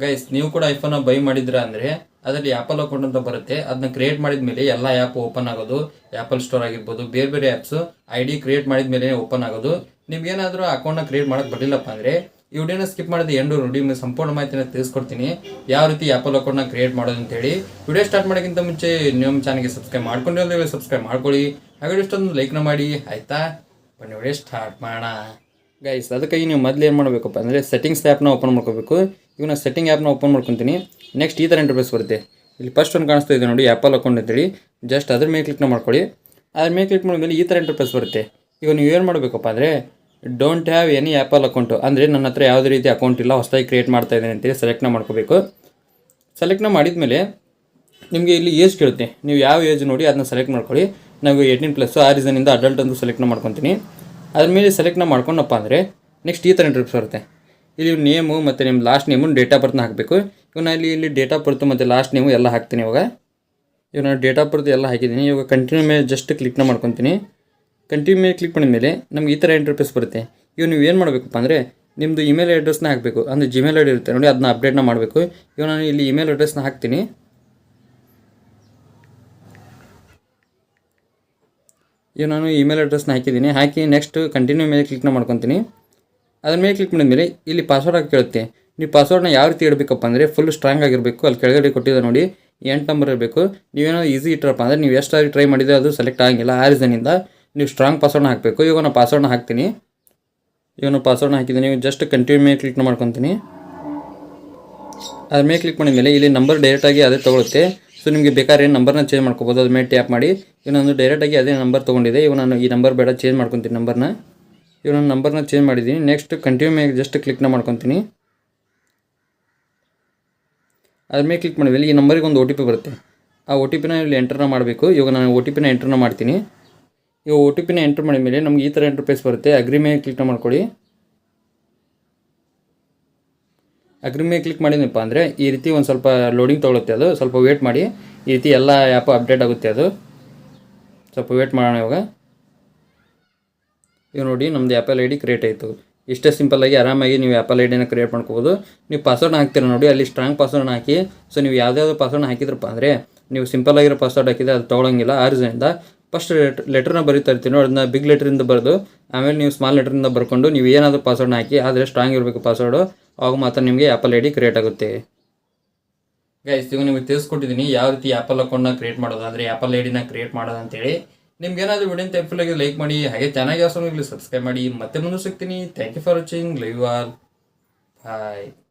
Guys ನೀವು ಕೂಡ iPhone by ಮಾಡಿದ್ರ ಅಂದರೆ ಅದರಲ್ಲಿ ಆ್ಯಪಲ್ ಅಕೌಂಟ್ ಅಂತ ಬರುತ್ತೆ. ಅದನ್ನ ಕ್ರಿಯೇಟ್ ಮಾಡಿದ ಮೇಲೆ ಎಲ್ಲ ಆ್ಯಪ್ ಓಪನ್ ಆಗೋದು. ಆ್ಯಪಲ್ ಸ್ಟೋರ್ ಆಗಿರ್ಬೋದು, ಬೇರೆ ಬೇರೆ ಆ್ಯಪ್ಸು ID ಕ್ರಿಯೇಟ್ ಮಾಡಿದ ಮೇಲೆ ಓಪನ್ ಆಗೋದು. ನಿಮ್ಗೇನಾದರೂ ಅಕೌಂಟ್ನ ಕ್ರಿಯೇಟ್ ಮಾಡೋಕ್ಕೆ ಬರಲಿಲ್ಲಪ್ಪ ಅಂದರೆ ಈ ವಿಡಿಯೋನ ಸ್ಕಿಪ್ ಮಾಡಿದ ಎಂಡು ನೋಡಿ ನಿಮಗೆ ಸಂಪೂರ್ಣ ಮಾಹಿತಿನ ತಿಳಿಸ್ಕೊಡ್ತೀನಿ, ಯಾವ ರೀತಿ ಆ್ಯಪಲ್ ಅಕೌಂಟ್ನ ಕ್ರಿಯೇಟ್ ಮಾಡೋದು ಅಂತೇಳಿ. ವಿಡಿಯೋ ಸ್ಟಾರ್ಟ್ ಮಾಡೋಕ್ಕಿಂತ ಮುಂಚೆ ನಿಮ್ಮ ಚಾನಲ್ಗೆ ಸಬ್ಸ್ಕ್ರೈಬ್ ಮಾಡ್ಕೊಂಡಿಲ್ಲ ಸಬ್ಸ್ಕ್ರೈಬ್ ಮಾಡ್ಕೊಳ್ಳಿ, ಹಾಗೆ ಇಷ್ಟೊಂದು ಲೈಕ್ನ ಮಾಡಿ ಆಯಿತಾ. ಬನ್ನಿ ವಿಡಿಯೋ ಸ್ಟಾರ್ಟ್ ಮಾಡೋಣ. ಗೈಸ್ ಅದಕ್ಕಾಗಿ ನೀವು ಮೊದಲು ಏನು ಮಾಡಬೇಕಪ್ಪ ಅಂದರೆ ಸೆಟ್ಟಿಂಗ್ಸ್ ಆ್ಯಪ್ನ ಓಪನ್ ಮಾಡ್ಕೋಬೇಕು. ಈಗ ನಾನು ಸೆಟ್ಟಿಂಗ್ ಆ್ಯಪ್ನ ಓಪನ್ ಮಾಡ್ಕೊತೀನಿ. ನೆಕ್ಸ್ಟ್ ಈ ಥರ ಇಂಟರ್ಫೇಸ್ ಬರುತ್ತೆ. ಇಲ್ಲಿ ಫಸ್ಟ್ ಒಂದು ಕಾಣಿಸ್ತಾ ಇದೆ ನೋಡಿ ಆ್ಯಪಲ್ ಅಕೌಂಟ್ ಅಂತೇಳಿ, ಜಸ್ಟ್ ಅದ್ರ ಮೇಲೆ ಕ್ಲಿಕ್ನ ಮಾಡ್ಕೊಳ್ಳಿ. ಅದ್ರ ಮೇಲೆ ಕ್ಲಿಕ್ ಮಾಡಿದ್ಮೇಲೆ ಈ ಥರ ಇಂಟರ್ಫೇಸ್ ಬರುತ್ತೆ. ಈಗ ನೀವು ಏನು ಮಾಡಬೇಕಪ್ಪ ಅಂದರೆ don't have any apple account ಅಂದರೆ ನನ್ನ ಹತ್ರ ಯಾವುದೇ ರೀತಿ ಅಕೌಂಟ್ ಇಲ್ಲ, ಹೊಸದಾಗಿ ಕ್ರಿಯೇಟ್ ಮಾಡ್ತಾ ಇದ್ದೀನಿ ಅಂತೇಳಿ ಸೆಲೆಕ್ಟ್ನ ಮಾಡ್ಕೋಬೇಕು. ಸೆಲೆಕ್ಟ್ನ ಮಾಡಿದ್ಮೇಲೆ ನಿಮಗೆ ಇಲ್ಲಿ ಏಜ್ ಕೇಳುತ್ತೆ, ನೀವು ಯಾವ ಏಜ್ ನೋಡಿ ಅದನ್ನ ಸೆಲೆಕ್ಟ್ ಮಾಡ್ಕೊಳ್ಳಿ. ನಾವು 18+ ಆ ರೀಸನಿಂದ ಅಡಲ್ಟ್ ಅಂತ ಸೆಲೆಕ್ಟ್ನ ಮಾಡ್ಕೊತೀನಿ. ಅದ್ರ ಮೇಲೆ ಸೆಲೆಕ್ಟ್ನ ಮಾಡ್ಕೊಂಡಪ್ಪ ಅಂದರೆ ನೆಕ್ಸ್ಟ್ ಈ ಥರ ಇಂಟರ್ಫೇಸ್ ಬರುತ್ತೆ. ಇಲ್ಲಿ ನೇಮು ಮತ್ತು ನಿಮ್ಮ ಲಾಸ್ಟ್ ನೇಮು ಡೇಟ್ ಆಫ್ ಬರ್ತ್ನ ಹಾಕಬೇಕು. ಇವಾಗ ನಾನು ಇಲ್ಲಿ ಡೇಟ್ ಆಫ್ ಬರ್ತ್ ಮತ್ತು ಲಾಸ್ಟ್ ನೇಮು ಎಲ್ಲ ಹಾಕ್ತೀನಿ. ಇವಾಗ ನಾನು ಡೇಟ್ ಆಫ್ ಬರ್ತ್ ಎಲ್ಲ ಹಾಕಿದ್ದೀನಿ. ಇವಾಗ ಕಂಟಿನ್ಯೂ ಮೇಲೆ ಜಸ್ಟ್ ಕ್ಲಿಕ್ನ ಮಾಡ್ಕೊತೀನಿ. ಕಂಟಿನ್ಯೂ ಮೇಲೆ ಕ್ಲಿಕ್ ಮಾಡಿದ ಮೇಲೆ ನಮ್ಗೆ ಈ ಥರ ಇಂಟರ್ಫೇಸ್ ಬರುತ್ತೆ. ಇವಾಗ ನೀವು ಏನು ಮಾಡಬೇಕಪ್ಪ ಅಂದರೆ ನಿಮ್ಮದು ಇಮೇಲ್ ಅಡ್ರೆಸ್ನ ಹಾಕಬೇಕು. ಅಂದರೆ ಜಿಮೇಲ್ ID ಇರುತ್ತೆ ನೋಡಿ, ಅದನ್ನ ಅಪ್ಡೇಟ್ನ ಮಾಡಬೇಕು. ಇವಾಗ ನಾನು ಇಲ್ಲಿ ಇಮೇಲ್ ಅಡ್ರೆಸ್ನ ಹಾಕ್ತೀನಿ. ಈಗ ನಾನು ಇಮೇಲ್ ಅಡ್ರೆಸ್ನ ಹಾಕಿದ್ದೀನಿ. ಹಾಕಿ ನೆಕ್ಸ್ಟ್ ಕಂಟಿನ್ಯೂ ಮೇಲೆ ಕ್ಲಿಕ್ನ ಮಾಡ್ಕೊತೀನಿ. ಅದ್ರ ಮೇಲೆ ಕ್ಲಿಕ್ ಮಾಡಿದ ಮೇಲೆ ಇಲ್ಲಿ ಪಾಸ್ವರ್ಡ್ ಹಾಕಿ ಕೇಳುತ್ತೆ. ನೀವು ಪಾಸ್ವರ್ಡ್ನ ಯಾವ ರೀತಿ ಇಡಬೇಕಪ್ಪ ಅಂದರೆ ಫುಲ್ ಸ್ಟ್ರಾಂಗ್ ಆಗಿರಬೇಕು. ಅಲ್ಲಿ ಕೆಳಗಡೆ ಕೊಟ್ಟಿದೆ ನೋಡಿ 8 ನಂಬರ್ ಇರಬೇಕು. ನೀವೇನೋ ಈಸಿ ಇಟ್ಟರಪ್ಪ ಅಂದರೆ ನೀವು ಎಷ್ಟಾಗಿ ಟ್ರೈ ಮಾಡಿದರೆ ಅದು ಸೆಲೆಕ್ಟ್ ಆಗಿಲ್ಲ. ಆ ರೀಸನಿಂದ ನೀವು ಸ್ಟ್ರಾಂಗ್ ಪಾಸ್ವರ್ಡ್ನ ಹಾಕಬೇಕು. ಇವಾಗ ನಾನು ಪಾಸ್ವರ್ಡ್ನ ಹಾಕ್ತೀನಿ. ಇವಾಗ ನಾನು ಪಾಸ್ವರ್ಡ್ನ ಹಾಕಿದ್ದೀನಿ. ಜಸ್ಟ್ ಕಂಟಿನ್ಯೂ ಮೇಲೆ ಕ್ಲಿಕ್ನ ಮಾಡ್ಕೊತೀನಿ. ಅದ್ರ ಮೇಲೆ ಕ್ಲಿಕ್ ಮಾಡಿದ ಮೇಲೆ ಇಲ್ಲಿ ನಂಬರ್ ಡೈರೆಕ್ಟಾಗಿ ಅದೇ ತೊಗೊಳುತ್ತೆ. ಸೊ ನಿಮಗೆ ಬೇಕಾದ್ರೆ ಏನು ನಂಬರ್ನ ಚೇಂಜ್ ಮಾಡ್ಕೋಬೋದು. ಅದ್ರ ಮೇಲೆ ಟ್ಯಾಪ್ ಮಾಡಿ ಈಗ ನಾನು ಡೈರೆಕ್ಟಾಗಿ ಅದೇ ನಂಬರ್ ತೊಗೊಂಡಿದೆ. ಇವಾಗ ನಾನು ಈ ನಂಬರ್ ಬೇಡ, ಚೇಂಜ್ ಮಾಡ್ಕೊತೀನಿ ನಂಬರ್ನ. ಇವಾಗ ನಾನು ನಂಬರ್ನ ಚೇಂಜ್ ಮಾಡಿದ್ದೀನಿ. ನೆಕ್ಸ್ಟ್ ಕಂಟಿನ್ಯೂ ಮೇಲೆ ಜಸ್ಟ್ ಕ್ಲಿಕ್ನ ಮಾಡ್ಕೊತೀನಿ. ಅದ್ರ ಮೇಲೆ ಕ್ಲಿಕ್ ಮಾಡಿದ್ಮೇಲೆ ಈ ನಂಬರಿಗೆ ಒಂದು OTP ಬರುತ್ತೆ. ಆ OTPನ ಇಲ್ಲಿ ಎಂಟರ್ನ ಮಾಡಬೇಕು. ಇವಾಗ ನಾನು OTPನ ಎಂಟರ್ನ ಮಾಡ್ತೀನಿ. ಇವಾಗ OTPನ ಎಂಟರ್ ಮಾಡಿದ ಮೇಲೆ ನಮ್ಗೆ ಈ ಥರ ಇಂಟರ್ಫೇಸ್ ಬರುತ್ತೆ. ಅಗ್ರಿ ಮೇಲೆ ಕ್ಲಿಕ್ನ ಮಾಡ್ಕೊಳ್ಳಿ. ಅಗ್ರಿ ಮೇಲೆ ಕ್ಲಿಕ್ ಮಾಡಿದ್ನಪ್ಪ ಅಂದರೆ ಈ ರೀತಿ ಒಂದು ಸ್ವಲ್ಪ ಲೋಡಿಂಗ್ ತೊಗೊಳುತ್ತೆ. ಅದು ಸ್ವಲ್ಪ ವೇಟ್ ಮಾಡಿ. ಈ ರೀತಿ ಎಲ್ಲ ಆ್ಯಪ್ ಅಪ್ಡೇಟ್ ಆಗುತ್ತೆ. ಅದು ಸ್ವಲ್ಪ ವೇಟ್ ಮಾಡೋಣ. ಇವಾಗ ನೋಡಿ ನಮ್ಮದು ಆ್ಯಪಲ್ ID ಕ್ರಿಯೇಟ್ ಆಯಿತು. ಇಷ್ಟೇ ಸಿಂಪಲ್ಲಾಗಿ ಆರಾಮಾಗಿ ನೀವು ಆ್ಯಪಲ್ IDನ ಕ್ರಿಯೇಟ್ ಮಾಡ್ಕೋಬೋದು. ನೀವು ಪಾಸ್ವರ್ಡ್ನ ಹಾಕ್ತೀರ ನೋಡಿ, ಅಲ್ಲಿ ಸ್ಟ್ರಾಂಗ್ ಪಾಸ್ವರ್ಡ್ನ ಹಾಕಿ. ಸೊ ನೀವು ಯಾವುದಾದ್ರು ಪಾಸ್ವರ್ಡ್ನ ಹಾಕಿದ್ರಪ್ಪ ಅಂದರೆ ನೀವು ಸಿಂಪಲ್ಲಾಗಿರೋ ಪಾಸ್ವರ್ಡ್ ಹಾಕಿದರೆ ಅದು ತೊಗೊಳಂಗಿಲ್ಲ. ಆ ರೀಸನಿಂದ ಫಸ್ಟ್ ಲೆಟ್ರನ್ನ ಬರೀತಾ ಇರ್ತೀನಿ, ಅದನ್ನ ಬಿಗ್ ಲೆಟ್ರಿಂದ ಬರೆದು ಆಮೇಲೆ ನೀವು ಸ್ಮಾಲ್ ಲೆಟ್ರಿಂದ ಬರ್ಕೊಂಡು ನೀವು ಏನಾದರೂ ಪಾಸ್ವರ್ಡ್ನ ಹಾಕಿ. ಆದರೆ ಸ್ಟ್ರಾಂಗ್ ಇರಬೇಕು ಪಾಸ್ವರ್ಡು, ಆವಾಗ ಮಾತ್ರ ನಿಮಗೆ ಆ್ಯಪಲ್ ID ಕ್ರಿಯೇಟ್ ಆಗುತ್ತೆ. ಗೈಸ್ ಇವಾಗ ನಿಮಗೆ ತಿಳಿಸ್ಕೊಟ್ಟಿದ್ದೀನಿ ಯಾವ ರೀತಿ ಆ್ಯಪಲ್ ಅಕೌಂಟ್ನ ಕ್ರಿಯೇಟ್ ಮಾಡೋದು, ಅಂದರೆ ಆ್ಯಪಲ್ IDನ ಕ್ರಿಯೇಟ್ ಮಾಡೋದು ಅಂತೇಳಿ. ನಿಮ್ಗೆ ಏನಾದರೂ ವಿಡಿಯೋ ಹೆಲ್ಪ್ಫುಲ್ ಆಗಿ ಲೈಕ್ ಮಾಡಿ, ಹಾಗೆ ಚಾನಲ್ಗೆ ಹೊಸಬರಾಗಿರಲಿ ಸಬ್ಸ್ಕ್ರೈಬ್ ಮಾಡಿ. ಮತ್ತೆ ಮುಂದೆ ಸಿಗ್ತೀನಿ. Thank you for watching. Love you all. Bye.